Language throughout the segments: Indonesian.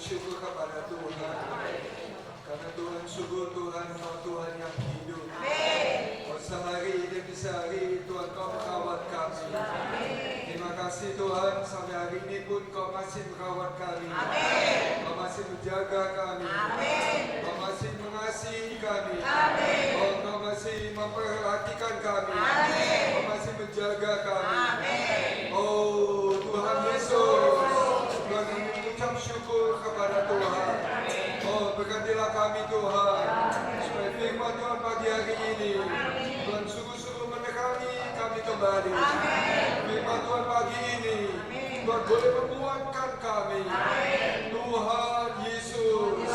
bersyukur kepada Tuhan. Karena Tuhan sungguh Tuhan, Kau Tuhan yang hidup. Oh, sehari demi sehari Tuhan Kau merawat kami. Terima kasih Tuhan, sampai hari ini pun Kau masih merawat kami. Kau masih menjaga kami. Kau masih mengasihi kami. Oh, Kau masih memperhatikan kami. Kau masih menjaga kami. Oh Tuhan Yesus, Tuhan kami mengucap syukur kepada Tuhan. Oh, berkatilah kami Tuhan, supaya firman Tuhan pagi hari ini Tuhan sungguh-sungguh menerangi kami kembali. Firman Tuhan pagi ini Tuhan boleh menguatkan kami. Tuhan Yesus,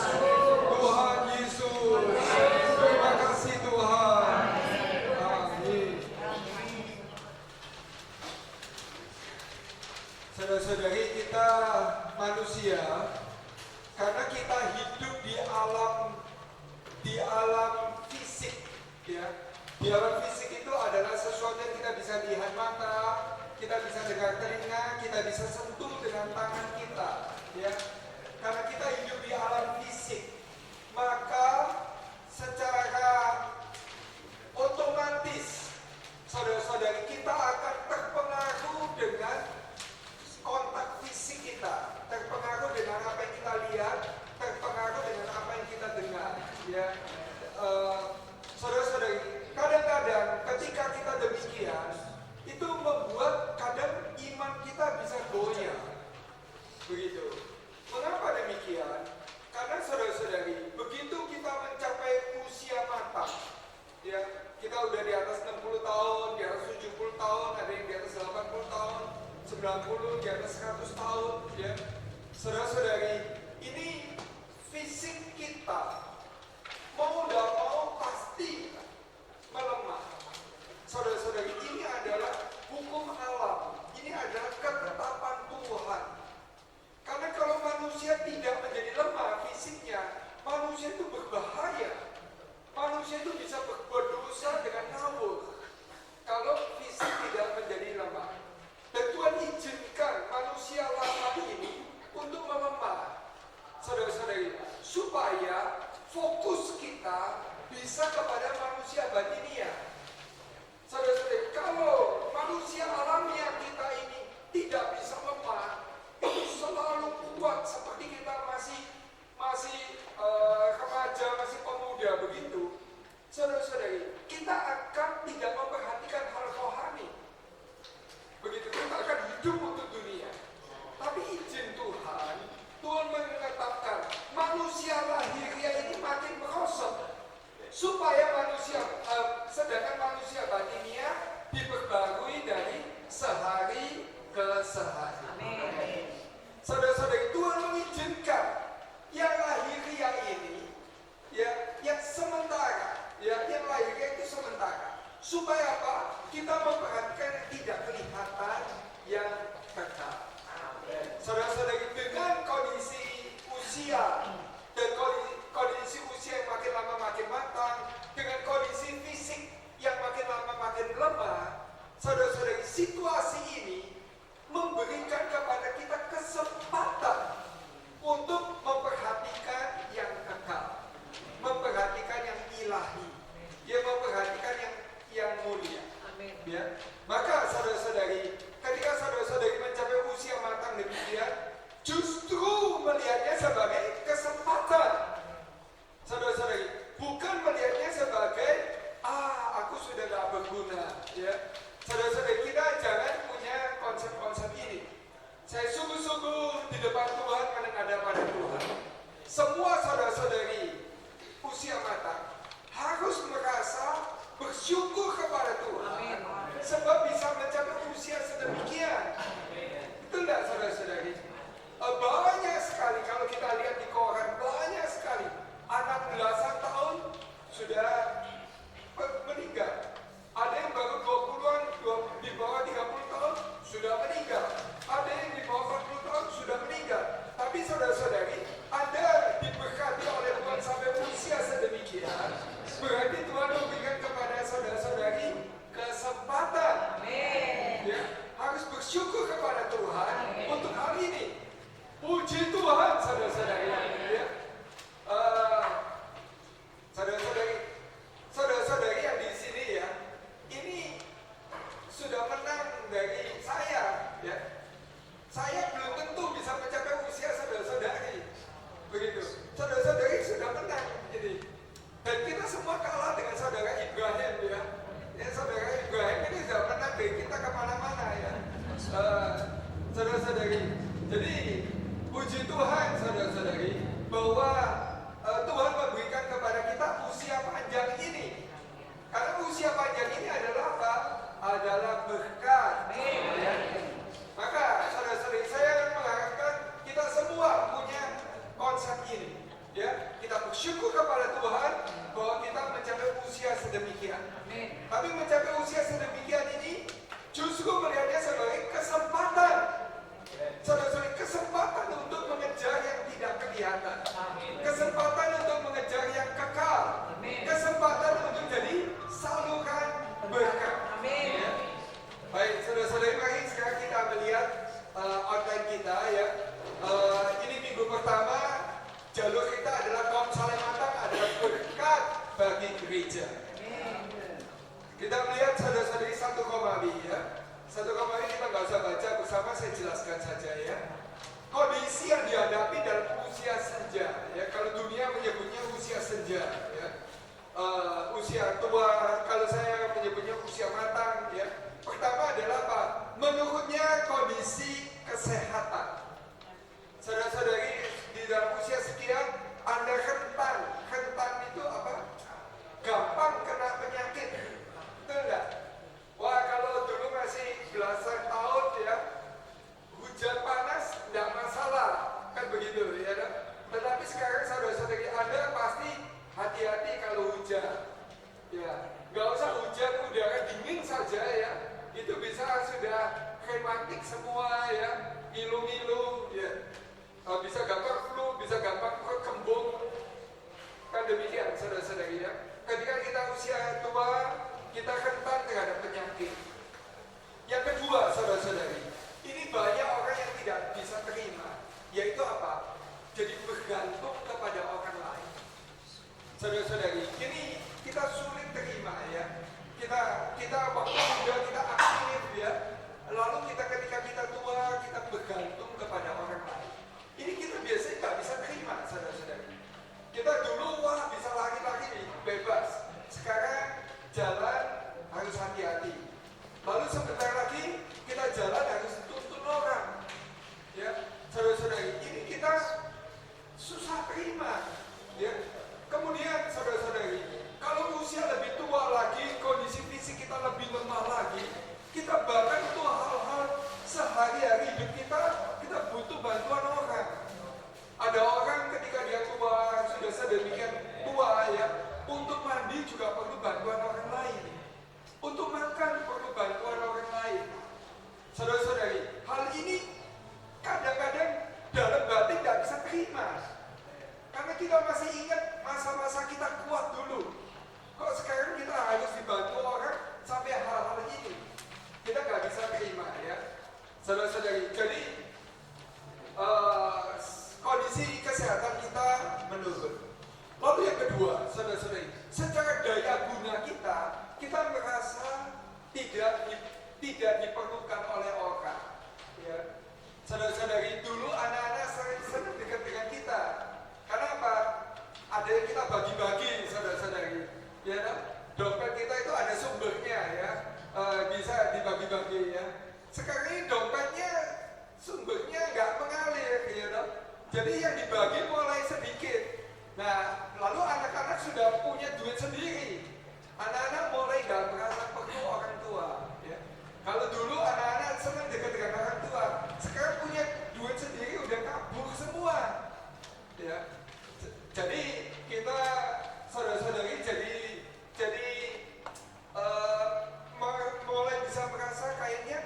Tuhan Yesus, terima kasih Tuhan. Amin. Saudara-saudari, kita manusia, karena kita hidup di alam fisik, ya. Di alam fisik itu adalah sesuatu yang kita bisa lihat mata, kita bisa dengar telinga, kita bisa sentuh dengan tangan kita, ya. Karena kita hidup di alam fisik, maka secara otomatis saudara-saudari kita akan terpengaruh dengan kontak fisik kita, terpengaruh dengan apa yang kita lihat, terpengaruh dengan apa yang kita dengar, ya. Saudara-saudari, kadang-kadang ketika kita demikian, itu membuat kadang iman kita bisa goyah, begitu. Mengapa demikian? Karena saudara-saudari, begitu kita mencapai usia matang, ya, kita udah di atas 60 tahun, di atas 70 tahun, ada yang di atas 80 tahun, 90, di atas 100 tahun, ya. Saudara-saudari, ini fisik kita mau tidak mau pasti melemah. Saudara-saudari, ini adalah hukum alam, ini adalah ketetapan Tuhan. Karena kalau manusia tidak menjadi lemah fisiknya, manusia itu berbahaya. Manusia itu bisa berbuat dosa dengan ngawur kalau fisik tidak menjadi lemah. Dan Tuhan izinkan manusia lemah ini untuk melemah, saudara-saudari, supaya fokus kita bisa kepada manusia batinia. Saudara-saudari, kalau manusia alamiah kita ini tidak bisa lemah, itu selalu kuat seperti kita masih remaja, masih pemuda begitu. Saudara-saudari, kita akan tidak memperhatikan hal rohani. Begitu, kita akan hidup untuk dunia. Tapi izin Tuhan, Tuhan menetapkan manusia lahiriah ini makin merosot, supaya sedangkan manusia batinia diperbarui dari sehari ke sehari. Saudara-saudari, Tuhan mengizinkan yang lahiriah ini, ya, yang sementara, ya, yang lahiriah itu sementara, supaya apa? Kita memperhatikan yang tidak kelihatan, yang kekal. Saudara-saudari, dengan kondisi usia dan kondisi usia yang makin lama makin matang, dengan kondisi fisik yang makin lama makin lemah, saudara-saudari, situasi ini memberikan kepada kita kesempatan untuk memperhatikan yang kekal, memperhatikan yang ilahi, ya, memperhatikan yang mulia. Amin. Ya. Maka saudara-saudari, ketika saudara-saudari mencapai usia matang demikian, justru melihatnya sebagai kesempatan. Saudara-saudari, bukan melihatnya sebagai aku sudah tidak berguna, ya. Saudara-saudari, kita jangan punya konsep-konsep ini. Saya sungguh-sungguh di depan Tuhan menghadap pada Tuhan. Semua saudara-saudari usia matang harus merasa bersyukur kepada Tuhan. Sebab bisa mencapai usia sedemikian. Itu enggak, saudara-saudari? Banyak sekali, kalau kita lihat di koran, banyak sekali anak belasan tahun sudah meninggal. Ada yang baru 20-an, di bawah 30 tahun sudah meninggal. Ada yang di bawah 40 tahun sudah meninggal. Tapi saudara-saudari, Anda diberkati oleh Tuhan sampai usia sedemikian, berarti Tuhan memberikan kepada saudara-saudari saudara-saudari, jadi puji Tuhan saudara-saudari bahwa Tuhan memberikan kepada kita usia panjang ini. Karena usia panjang ini adalah apa? Adalah berkat. Ya. Maka saudara-saudari, saya mengharapkan kita semua punya konsep ini. Ya, kita bersyukur kepada Tuhan bahwa kita mencapai usia sedemikian. Tapi mencapai usia sedemikian ini justru melihatnya sebagai kesempatan. Saudara-saudari, kesempatan untuk mengejar yang tidak kelihatan. Kesempatan untuk mengejar yang kekal. Kesempatan untuk jadi saluran berkat. Ya. Baik, saudara-saudari, mari sekarang kita melihat outline kita ya. Ini minggu pertama, jalur kita adalah kaum Kalimantan adalah berkat bagi gereja. Kita melihat saudara-saudari satu Komawi ya. Satu Komawi kita nggak usah baca bersama, saya jelaskan saja ya. Kondisi yang dihadapi dalam usia senja ya. Kalau dunia menyebutnya usia senja ya. Usia tua, kalau saya menyebutnya usia matang ya. Pertama adalah apa? Menurutnya kondisi kesehatan. Saudara-saudari, di dalam usia sekian Anda rentan. Rentan itu apa? Gampang kena penyakit. Betul enggak? Wah, kalau dulu masih belasan tahun ya, hujan panas enggak masalah. Kan begitu ya. Tetapi sekarang saudara-saudari, Anda pasti hati-hati kalau hujan. Ya, nggak usah hujan udara dingin saja ya. Itu bisa sudah rematik semua ya, ngilu-ngilu ya. Bisa gampang flu, bisa gampang kembung. Kan demikian saudara-saudari ya. Ketika kita usia tua, kita rentan terhadap penyakit. Yang kedua saudara-saudari, ini banyak orang yang tidak bisa terima, yaitu apa? Jadi bergantung kepada orang lain. Saudara-saudari, ini kita sulit terima ya. Kita waktu muda kita aktif ya. Lalu ketika kita tua, kita bergantung kepada orang lain. Ini kita biasanya nggak bisa terima, saudara-saudari. Kita dulu wah bisa lari-lari bebas. Sekarang jalan harus hati-hati. Lalu sebentar lagi kita jalan harus tuntun orang. Ya, saudara-saudari, ini kita susah terima. Ya. Kemudian saudara-saudari, kalau usia lebih tua lagi, kondisi fisik kita lebih lemah lagi, kita bahkan untuk hal-hal sehari-hari hidup kita butuh bantuan orang. Ada orang ketika dia tua, sudah sedemikian tua ya, untuk mandi juga perlu bantuan orang lain. Untuk makan perlu bantuan orang lain. Saudara-saudari, hal ini kadang-kadang dalam batin tidak bisa terima. Karena kita masih ingat masa-masa kita kuat dulu. Kok sekarang kita harus dibantu orang sampai hal-hal ini? Kita nggak bisa terima ya. Saudara-saudari, jadi kondisi kesehatan kita menurun. Lalu yang kedua, saudara-saudari, secara daya guna kita merasa tidak diperlukan oleh orang. Ya. Saudara-saudari, dulu anak-anak sering dekat dengan kita. Karena apa? Ada yang kita bagi-bagi, saudara-saudari. Ya, dompet kita itu ada sumbernya ya, bisa dibagi-bagi ya. Sekarang ini dompetnya sumbernya nggak mengalir, ya dong. Jadi yang dibagi mulai sedikit. Nah, lalu anak-anak sudah punya duit sendiri. Anak-anak mulai nggak merasa perlu orang tua. Ya. Kalau dulu anak-anak senang dekat dengan orang tua, sekarang punya duit sendiri udah kabur semua. Ya. Jadi kita saudara-saudari mulai bisa merasa kayaknya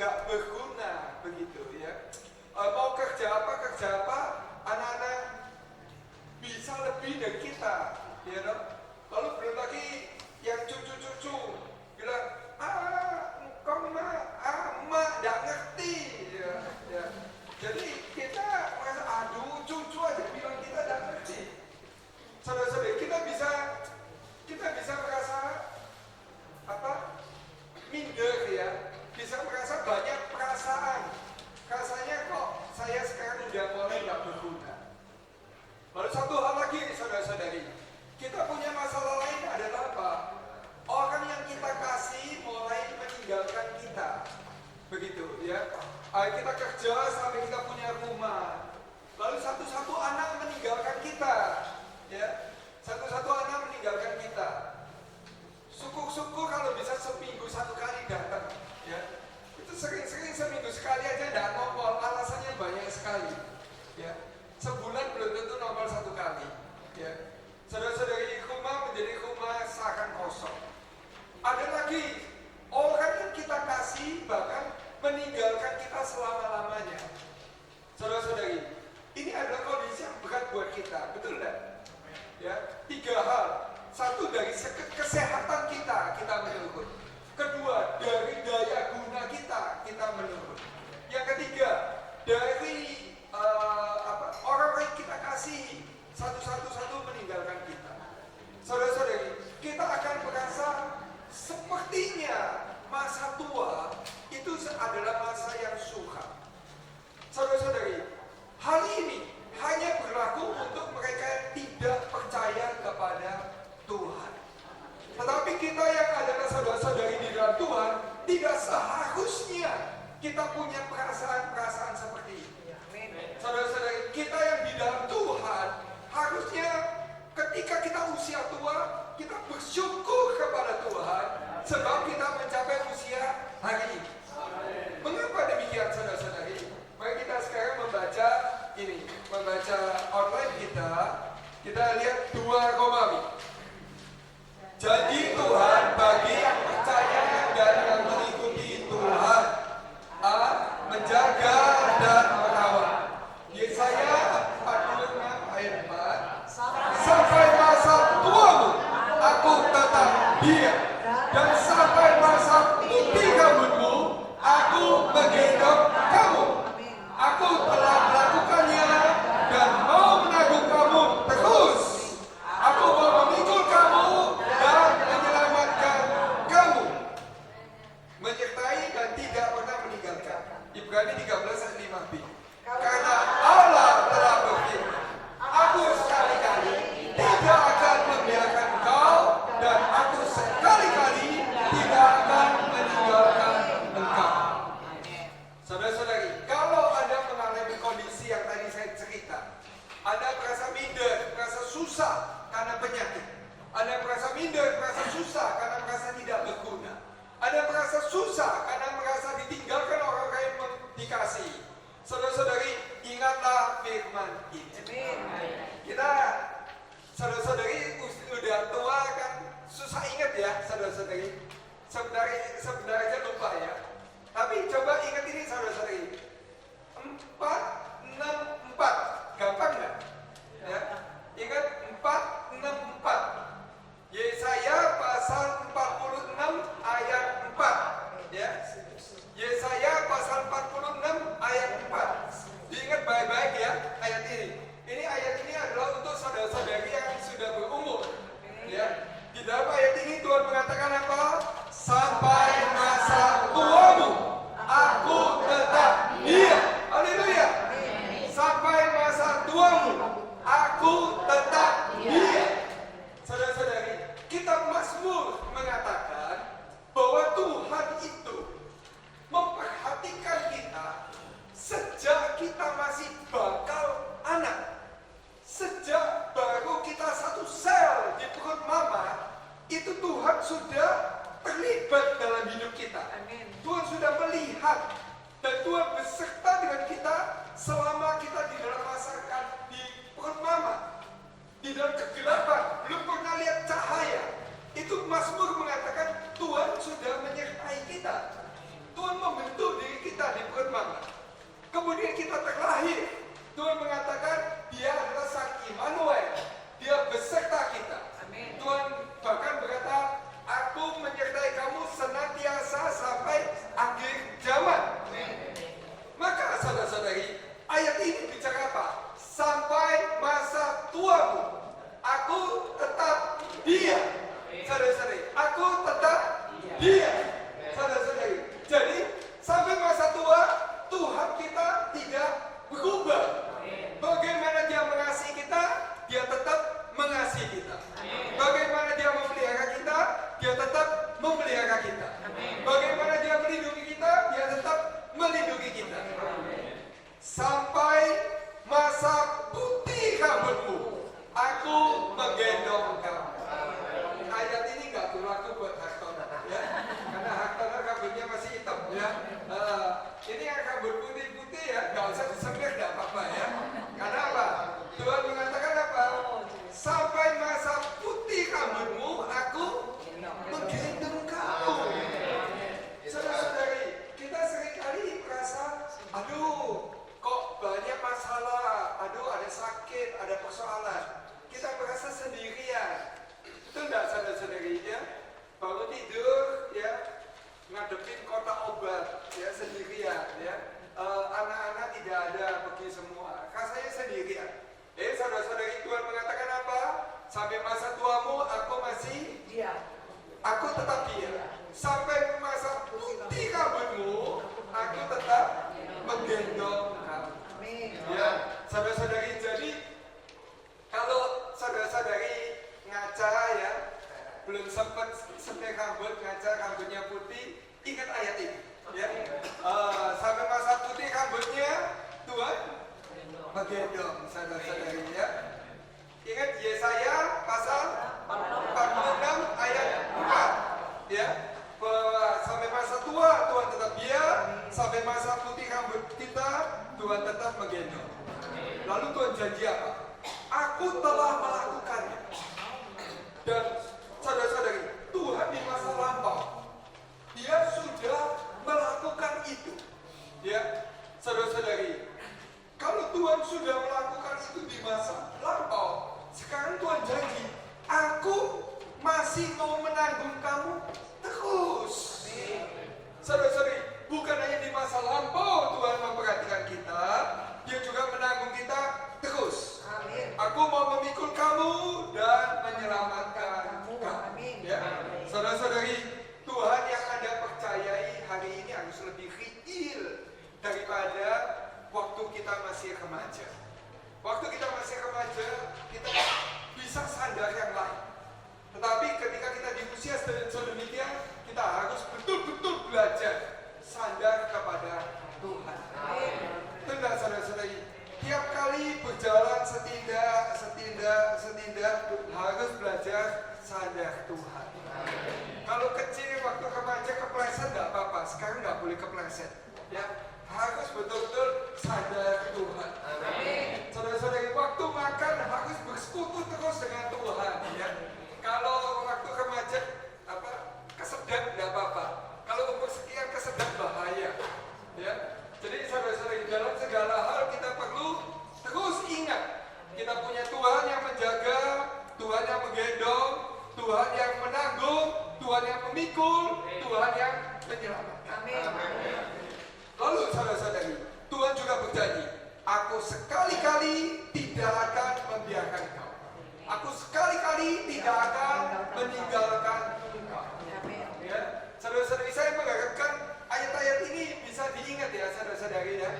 nggak berguna begitu ya. Mau kerja apa, anak-anak bisa lebih dari kita, ya dong. Lalu belum lagi yang cucu-cucu bilang, emak nggak ngerti, ya. Jadi kita merasa, aduh cucu aja bilang kita nggak ngerti. Saudara-saudari, kita bisa merasa minder ya, bisa merasa banyak perasaan. Rasanya kok saya sekarang udah mulai nggak berguna. Lalu satu hal lagi, saudara-saudari, kita punya Kita kerja sampai kita punya rumah. Lalu satu-satu anak meninggalkan kita, ya. Satu-satu anak meninggalkan kita. Syukur-syukur kalau bisa seminggu satu kali datang, ya. Itu sering-sering seminggu sekali aja tidak nongol, alasannya banyak sekali, ya. Sebulan belum tentu nongol satu kali, ya. Saudara-saudari, rumah menjadi rumah seakan kosong. Ada lagi orang yang kita kasih bahkan meninggalkan kita selama-lamanya. Saudara-saudari, ini adalah kondisi yang berat buat kita, betul tidak? Ya, 3 hal. Satu, dari kesehatan kita menurun. Kedua, dari daya guna kita menurun. Yang ketiga, dari orang-orang yang kita kasih satu-satu meninggalkan kita. Saudara-saudari, kita akan merasa sepertinya masa tua itu adalah masa yang suram. Saudara-saudari, hal ini hanya berlaku untuk mereka yang tidak percaya kepada Tuhan. Tetapi kita yang adalah saudara-saudari di dalam Tuhan, tidak seharusnya kita punya perasaan-perasaan seperti ini. Saudara-saudari, kita yang di dalam Tuhan, harusnya ketika kita usia tua, kita bersyukur kepada Tuhan sebab kita mencapai usia hari ini. Mengapa demikian, saudara-saudari? Mari kita sekarang membaca outline kita. Kita lihat 2 Romawi. Jadi Tuhan bagi yang percaya dan yang mengikuti Tuhan, menjaga dan merawat. Yesaya 46 ayat 4. Sampai masa tuamu, aku tetap diam, dan sampai masa putih rambutmu, aku menggendong kamu. Aku telah melakukannya dan mau menanggung kamu terus. Aku mau memikul kamu dan menyelamatkan kamu, menyertai dan tidak pernah meninggalkan. Ibrani 13 ayat 5b. Karena Allah telah berfirman, aku sekali-kali tidak akan membiarkan engkau, dan aku sekali-kali tidak akan meninggalkan engkau. Saudara-saudari, kalau Anda mengalami kondisi yang tadi saya cerita, Anda merasa minder, merasa susah karena penyakit, Anda merasa minder, merasa susah karena merasa tidak berguna, Anda merasa susah karena merasa ditinggalkan orang-orang yang dikasihi. Saudara-saudari, ingatlah firman ini. Kita, saudara-saudari, udah tua kan susah ingat ya, saudara-saudari. Sebenarnya lupa ya. Tapi coba ingat ini, saudara-saudari. 464, gampang nggak? Ya, ingat 464. Yesaya pasal 46 ayat 4. Ya. Yesaya pasal 46 ayat 4. Diingat baik-baik ya ayat ini. Ayat ini adalah untuk saudara-saudari yang sudah berumur. Ya. Di dalam ayat ini Tuhan mengatakan apa? Sampai masa tuamu, aku tetap diam. Haleluya. Sampai masa tuamu, aku tetap diam. Saudara-saudari, kita Mazmur mengatakan bahwa Tuhan itu memperhatikan kita sejak kita masih bakal anak. Sejak baru kita satu sel di perut mama, itu Tuhan sudah terlibat dalam hidup kita. Amin. Tuhan sudah melihat dan Tuhan beserta dengan kita selama kita di dalam masakan di perut mama, di dalam kegelapan, belum pernah lihat cahaya. Itu Mazmur mengatakan Tuhan sudah menyertai kita. Tuhan membentuk diri kita di perut mama. Kemudian kita terlahir. Tuhan mengatakan Dia adalah Sang Immanuel. Dia beserta kita. Amin. Tuhan bahkan berkata, aku menyertai kamu senantiasa sampai akhir zaman. Amin. Maka saudara-saudari, ayat ini bicara apa? Sampai masa tuamu, aku tetap diam. Saudara-saudari, aku tetap diam. Saudara-saudari, jadi sampai masa tua, Tuhan kita tidak berubah. Bagaimana Dia mengasihi kita, Dia tetap mengasihi kita. Bagaimana Dia memelihara kita, Dia tetap memelihara kita. Bagaimana Dia melindungi kita, Dia tetap melindungi kita. Tuhan janji apa? Aku telah melakukannya. Dan saudara-saudari, Tuhan di masa lampau, Dia sudah melakukan itu. Ya, saudara-saudari, kalau Tuhan sudah melakukan itu di masa lampau, sekarang Tuhan janji, aku masih mau menanggung kamu terus. Saudara-saudari, bukan hanya di masa lampau Tuhan memperhatikan kita, Dia juga menanggung kita terus. Amin. Aku mau memikul kamu dan menyelamatkan kamu. Ya, saudara-saudari, Tuhan yang Anda percayai hari ini harus lebih real daripada waktu kita masih remaja. Waktu kita masih remaja, kita bisa sandar yang lain. Tetapi ketika kita di usia sedemikian, kita harus betul-betul belajar sandar kepada Tuhan. Benar, saudara-saudari, tiap kali berjalan setindak harus belajar sandar Tuhan. Kalau kecil waktu remaja kepleset nggak apa-apa, sekarang nggak boleh kepleset. Ya, harus betul-betul sadar Tuhan. Saudara-saudari, waktu makan harus bersekutu terus dengan Tuhan. Ya, kalau waktu remaja kesedap nggak apa-apa. Kalau umur sekian kesedap bahaya. Ya, jadi saudara-saudari, dalam segala hal kita perlu terus ingat kita punya Tuhan yang menjaga, Tuhan yang menggendong, Tuhan yang menanggung, Tuhan yang memikul, Tuhan yang menyelamatkan. Lalu saudara-saudari, Tuhan juga berjanji, aku sekali-kali tidak akan membiarkan kau. Aku sekali-kali tidak akan meninggalkan kau. Ya, saudara-saudari, saya mengharapkan ayat-ayat ini bisa diingat ya saudara-saudari ya.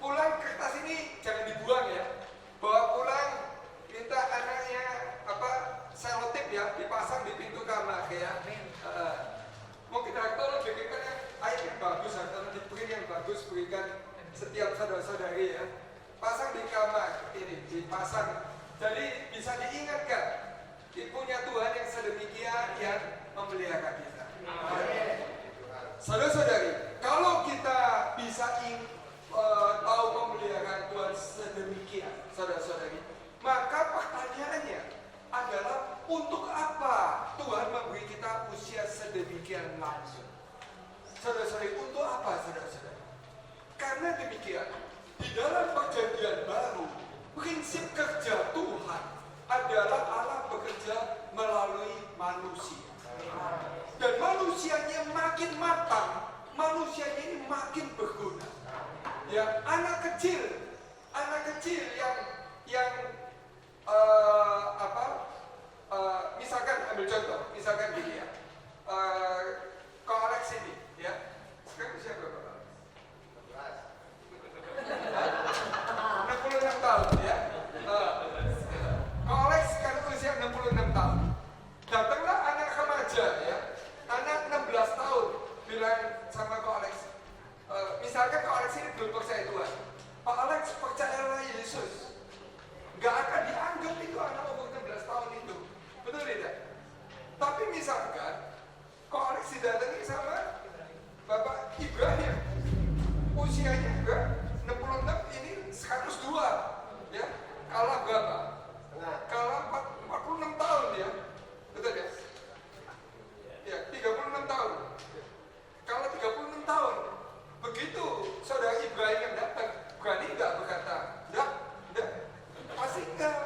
Pulang kertas ini jangan dibuang ya. Bawa pulang, minta anaknya selotip ya, dipasang di pintu kamar ya. Mau kita tolong berikan ayat yang bagus atau diberi yang bagus, berikan setiap saudara-saudari ya. Pasang di kamar ini, dipasang. Jadi bisa diingatkan, punya Tuhan yang sedemikian yang memelihara kita. Saudara-saudari, kalau kita bisa tahu memelihara Tuhan sedemikian, saudara-saudari, maka pertanyaannya adalah untuk apa Tuhan memberi kita usia sedemikian langsung? Saudara-saudari, untuk apa saudara-saudari? Karena demikian, di dalam perjanjian baru, prinsip kerja Tuhan adalah Allah bekerja melalui manusia. Dan manusianya makin matang, manusianya ini makin berguna. Ya, anak kecil yang misalkan ambil contoh, misalkan gini ya, Kak Alex ini, ya, sekarang usia berapa? 66 tahun ya. Kak Alex sekarang usia 66 tahun. Datanglah anak remaja ya, anak 16 tahun, bilang sama Kak Alex, misalkan Kak Alex ini belum percaya Tuhan, Pak Alex percayalah Yesus. Gak akan dianggap itu anak umur 16 tahun itu, betul tidak? Tapi misalkan Kak Alex didatangi sama Bapak Ibrahim, usianya enggak 66, ini 102 ya, kalah berapa? Kalah 46 tahun ya, betul ya? Ya, 36 tahun. Kalau 36 tahun, begitu saudara Ibrahim yang datang, berani enggak berkata, enggak, pasti enggak.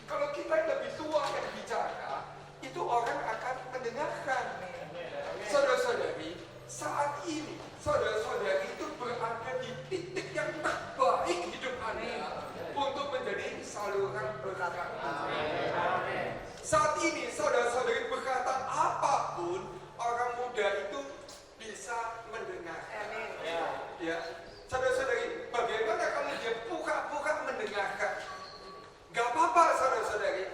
Kalau kita yang lebih tua yang bicara, itu orang akan mendengarkan. Saudara-saudari, saat ini saudara-saudari itu berada di titik yang terbaik hidup Anda untuk menjadi saluran berkat. Saat ini saudara-saudari berkata apapun, orang muda itu bisa mendengar. Ya, saudara-saudari, bagaimana kalau dia buka-buka mendengarkan? Gak apa-apa saudara-saudari,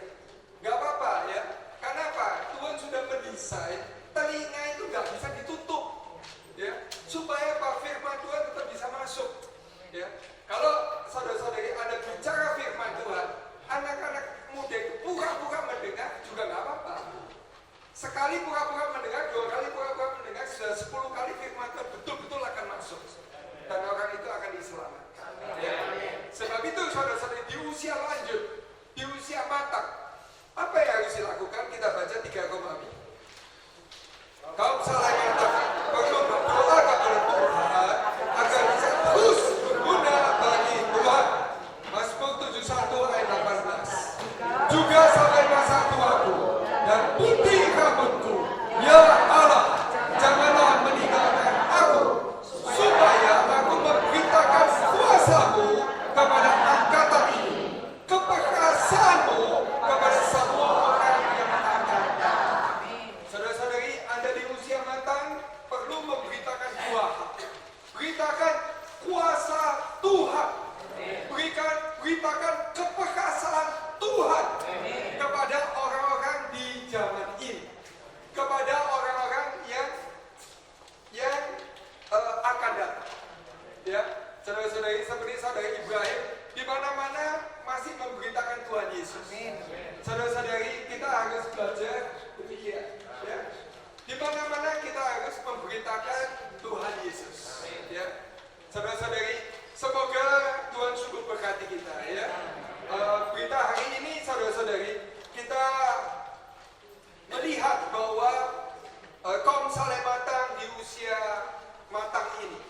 gak apa-apa ya. Kenapa? Tuhan sudah mendesain telinga itu gak bisa ditutup, ya, supaya apa? Firman Tuhan tetap bisa masuk. Ya, kalau saudara-saudari ada bicara firman Tuhan, anak-anak muda itu pura-pura mendengar juga gak apa-apa. Sekali pura-pura mendengar, 2 kali pura-pura mendengar, sudah 10 kali firman Tuhan betul-betul akan masuk, dan orang itu akan diselamatkan. Ya. Sebab itu saudara-saudari, di usia lanjut, di usia matang, apa yang harus dilakukan? Kita baca 3 Romawi. Kaum Salematak perlu berdoa kepada Tuhan agar bisa terus berguna bagi Tuhan. Mazmur 71 ayat 18. Juga sampai masa tuaku dan putih rambutku, ya Allah, janganlah meninggalkan aku, supaya aku memberitakan kuasa-Mu kepada angkatan ini, keperkasaanmu kepada semua orang yang akan datang. Saudara-saudari, Anda di usia matang perlu memberitakan kuasa. Beritakan kuasa Tuhan. Beritakan keperkasaan Tuhan kepada orang-orang di zaman ini, kepada orang-orang yang akan datang. Ya, saudara-saudari, seperti saudara Ibrahim, di mana-mana masih memberitakan Tuhan Yesus. Saudara-saudari, kita harus belajar demikian. Ya, di mana-mana kita harus memberitakan Tuhan Yesus. Ya, saudara-saudari, semoga Tuhan sungguh berkati kita. Ya, berita hari ini, saudara-saudari, kita melihat bahwa kaum Salematak di usia matang ini,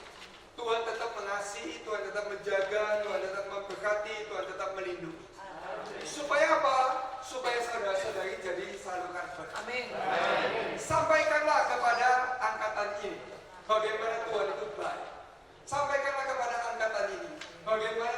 Tuhan tetap mengasihi, Tuhan tetap menjaga, Tuhan tetap memberkati, Tuhan tetap melindungi. Supaya apa? Supaya saudara-saudari jadi saluran berkat. Amin. Sampaikanlah kepada angkatan ini bagaimana Tuhan itu baik. Sampaikanlah kepada angkatan ini bagaimana